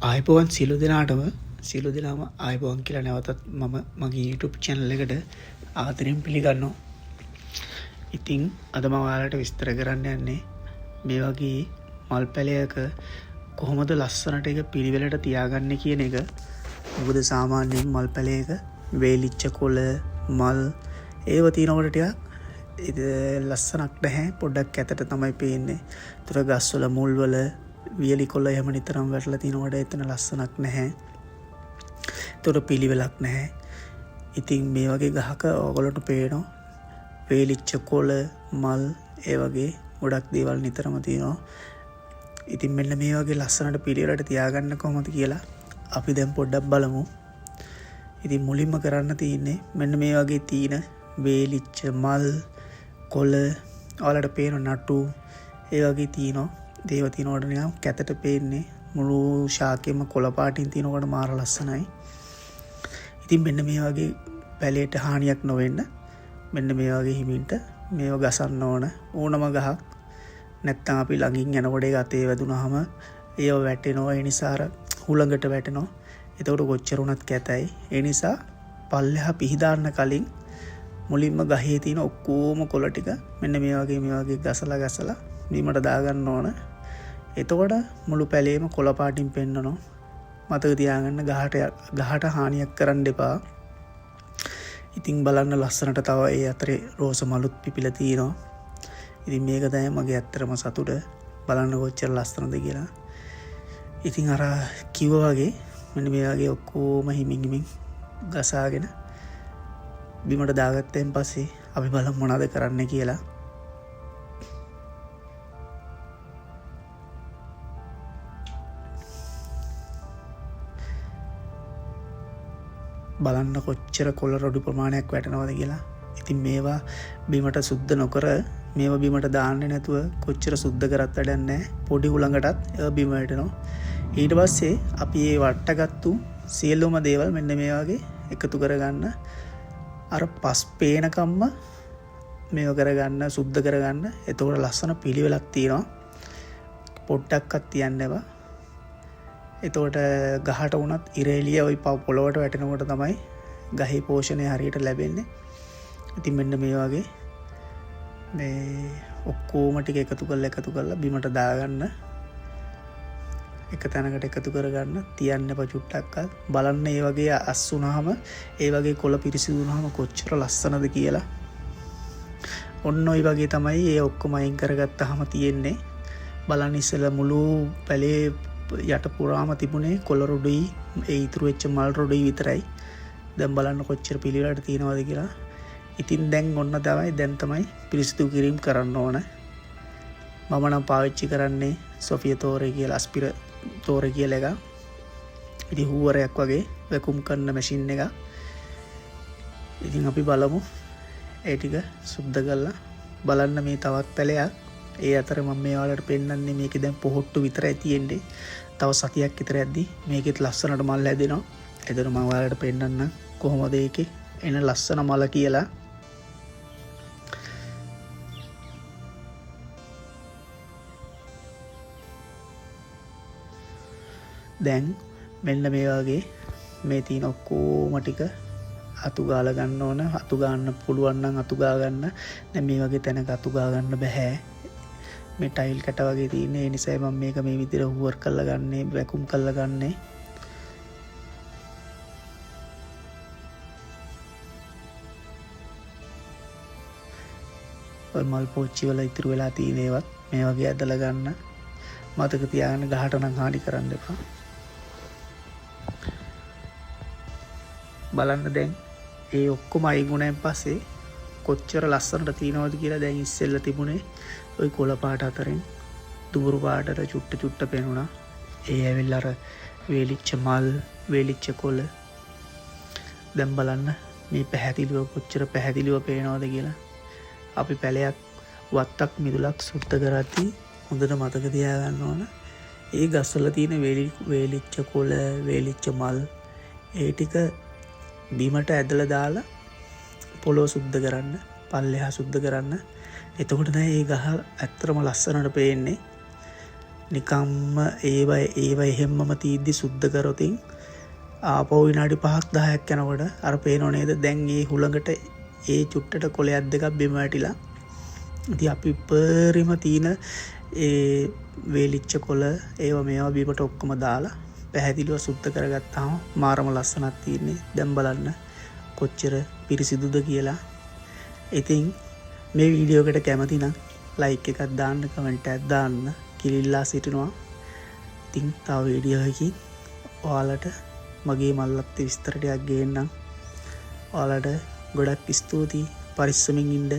ආයිබෝවන් සියලු දෙනාටම සියලු දෙනාම ආයිබෝවන් කියලා නැවතත් මම මගේ YouTube channel එකට ආදරෙන් පිළිගන්නවා. ඉතින් අද මම ඔයාලට විස්තර කරන්න යන්නේ මේ වගේ මල් පැලයක කොහොමද ලස්සනට ඒක පිළිවෙලට තියාගන්නේ කියන එක. මොකද සාමාන්‍යයෙන් මල් පැලයක වේලිච්ච කොළ මල් ඒව තියෙනකොට ටිකක් ලස්සනක් නැහැ. පොඩ්ඩක් ඇතට තමයි පේන්නේ. ඒතර ගස්වල මුල් වල වියලි කොළ එහෙම නිතරම වැටලා තිනකොට එතන ලස්සනක් නැහැ. ඒතර පිළිවෙලක් නැහැ. ඉතින් මේ වගේ ගහක ඔයගොල්ලන්ට පේනවා වේලිච්ච කොළ මල් ඒ වගේ ගොඩක් දේවල් නිතරම තියෙනවා. ඉතින් මෙන්න මේ වගේ ලස්සනට පිළිවෙලට තියාගන්න කොහොමද කියලා අපි දැන් පොඩ්ඩක් බලමු. ඉතින් මුලින්ම කරන්න තියෙන්නේ මෙන්න මේ වගේ තියෙන වේලිච්ච මල් කොළ ඔයාලට පේන නටු ඒ වගේ තියෙනවා. දේව තිනකොට නිකන් කැතට පේන්නේ මුළු ශාකෙම කොළ පාටින් තිනකොට මාර ලස්සනයි. ඉතින් මෙන්න මේ වගේ පැලයට හානියක් නොවෙන්න මෙන්න මේ වගේ හිමින්ට මේව ගසන්න ඕනම ගහක්. නැත්තම් අපි ළඟින් යනකොට ඒක අතේ වැදුනහම ඒව වැටෙනවා. ඒ නිසා හුළඟට වැටෙනවා. එතකොට කොච්චර උනත් කැතයි. ඒ නිසා පල්ලෙහා පිහිදාන්න කලින් මුලින්ම ගහේ තියෙන ඔක්කොම කොළ ටික මෙන්න මේ වගේ ගසලා බීමට දාගන්න ඕන. එතකොට මුළු පැලේම කොළ පාටින් පෙන්නනවා. මතක තියාගන්න ගහට හානියක් කරන්න එපා. ඉතින් බලන්න ලස්සනට තව ඒ අතරේ රෝස මලුත් පිපිලා තියෙනවා. ඉතින් මේක තමයි මගේ ඇත්තටම සතුට. බලන්න කොච්චර ලස්සනද කියලා. ඉතින් අර කිව්වා වගේ මෙන්න මේ වගේ ඔක්කොම හිමින් ගසාගෙන බිමට දාගත්තෙන් පස්සේ අපි බලමු මොනවද කරන්න කියලා. බලන්න කොච්චර කොළ රොඩු ප්‍රමාණයක් වැටෙනවද කියලා. ඉතින් මේවා බිමට සුද්ධ නොකර මේවා බිමට දාන්නේ නැතුව කොච්චර සුද්ධ කරත් වැඩක් නැහැ. පොඩි උලඟටත් ඒවා බිම වැටෙනවා. ඊට පස්සේ අපි මේ වට්ටගත්තු සියලුම දේවල් මෙන්න මේ වගේ එකතු කරගන්න. අර පස් පේනකම්ම මේව කරගන්න සුද්ධ කරගන්න. එතකොට ලස්සන පිළිවෙලක් තියෙනවා. පොඩ්ඩක්වත් තියන්න එපා. එතකොට ගහට වුණත් ඉරේලිය ওই පොළොවට වැටෙනකොට තමයි ගහේ පෝෂණය හරියට ලැබෙන්නේ. ඉතින් මෙන්න මේ වගේ මේ ඔක්කොම ටික එකතු කරලා බිමට දාගන්න. එක තැනකට එකතු කරගන්න. තියන්න එපා චුට්ටක්වත්. බලන්න මේ වගේ අස් වුණාම ඒ වගේ කොළ පිරිසිදු වුණාම කොච්චර ලස්සනද කියලා. ඔන්න ඔය වගේ තමයි ඒ ඔක්කොම අයින් කරගත්තාම තියෙන්නේ. බලන්න ඉස්සෙල්ලා මුළු පැලේ යට පුරාම තිබුණේ කොළ රොඩුයි ඒ ඉතුරු වෙච්ච මල් රොඩුයි විතරයි. දැන් බලන්න කොච්චර පිළිවෙලට තියෙනවද කියලා. ඉතින් දැන් දැන් තමයි පිරිසිදු කිරීම කරන්න ඕන. මම නම් පාවිච්චි කරන්නේ සොෆිය තෝරේ කියලා අස්පිර තෝරේ කියලා එක. ඉතින් හුවරයක් වගේ වැකුම් කරන මැෂින් එක. ඉතින් අපි බලමු ඒ ටික සුද්ධ කරලා බලන්න මේ තවත් පැලයක්. ඒ අතර මම මේ ඔයාලට පෙන්නන්නේ මේකේ දැන් පොහොට්ටු විතරයි තියෙන්නේ. තව සතියක් විතර යද්දි මේකෙත් ලස්සනට මල් හැදෙනවා. එතන මම ඔයාලට පෙන්නන්න කොහොමද ඒකේ එන ලස්සන මල කියලා. දැන් මෙන්න මේ වගේ මේ තියෙන ඔක්කොම ටික අතු ගාලා ගන්න ඕන. අතු ගන්න පුළුවන් නම් අතු ගා ගන්න. දැන් මේ වගේ තැනක අතු ගා ගන්න බෑ. මේ ටයිල් කැට වගේ තියෙන. ඒ නිසා මම මේක මේ විදිහට හුවර් කරලා ගන්නේ, වැකුම් කරලා ගන්නේ. ඔය මල් පෝච්චි වල ඉතුරු වෙලා තියෙන ඒවත් මේ වගේ ඇදලා ගන්න. මතක තියාගන්න ගහට නම් හානි කරන්න එපා. බලන්න දැන් ඒ ඔක්කොම අයින් වුණාන් පස්සේ කොච්චර ලස්සනට තියෙනවද කියලා. දැන් ඉස්සෙල්ලා තිබුණේ ওই කොළ පාට අතරින් දුඹුරු පාටට චුට්ට පේනුණා. ඒ ඇවිල්ලා අර වේලිච්ච මල් වේලිච්ච කොළ. දැන් බලන්න මේ පැහැදිලිව කොච්චර පැහැදිලිව පේනවද කියලා. අපි පැලයක් වත්තක් මිදුලක් සුද්ධ කරද්දී හොඳට මතක තියාගන්න ඕන ඒ ගස්වල තියෙන වේලිච්ච කොළ වේලිච්ච මල් ඒ ටික බීමට ඇදලා දාලා පොළොව සුද්ධ කරන්න. පල්ලෙහා සුද්ධ කරන්න. එතකොට තමයි මේ ගහ ඇත්තටම ලස්සනට පේන්නේ. නිකම්ම ඒව එහෙම්මම තීද්දි සුද්ධ කරොතින් ආපහු විනාඩි 5ක් 10ක් යනකොට අර පේනව නේද දැන් ඒ හුළඟට ඒ චුට්ටට කොලයක් දෙකක් බිම වැටිලා. ඉතින් අපි පරිම තීන ඒ වේලිච්ච කොළ ඒව මේවා බීමට ඔක්කොම දාලා පැහැදිලිව සුද්ධ කරගත්තාම මාරම ලස්සනක් තියෙන්නේ. දැන් බලන්න කොච්චර පිරිසිදුද කියලා. ඉතින් මේ වීඩියෝ එකට කැමති නම් ලයික් එකක් දාන්න, කමෙන්ට් එකක් දාන්න කිලිල්ලා සිටිනවා. ඉතින් තව වීඩියෝ එකකින් ඔයාලට මගේ මල්ලත් විස්තර ටිකක් ගේන්නම්. ඔයාලට ගොඩක් ස්තුතියි. පරිස්සමින් ඉන්න.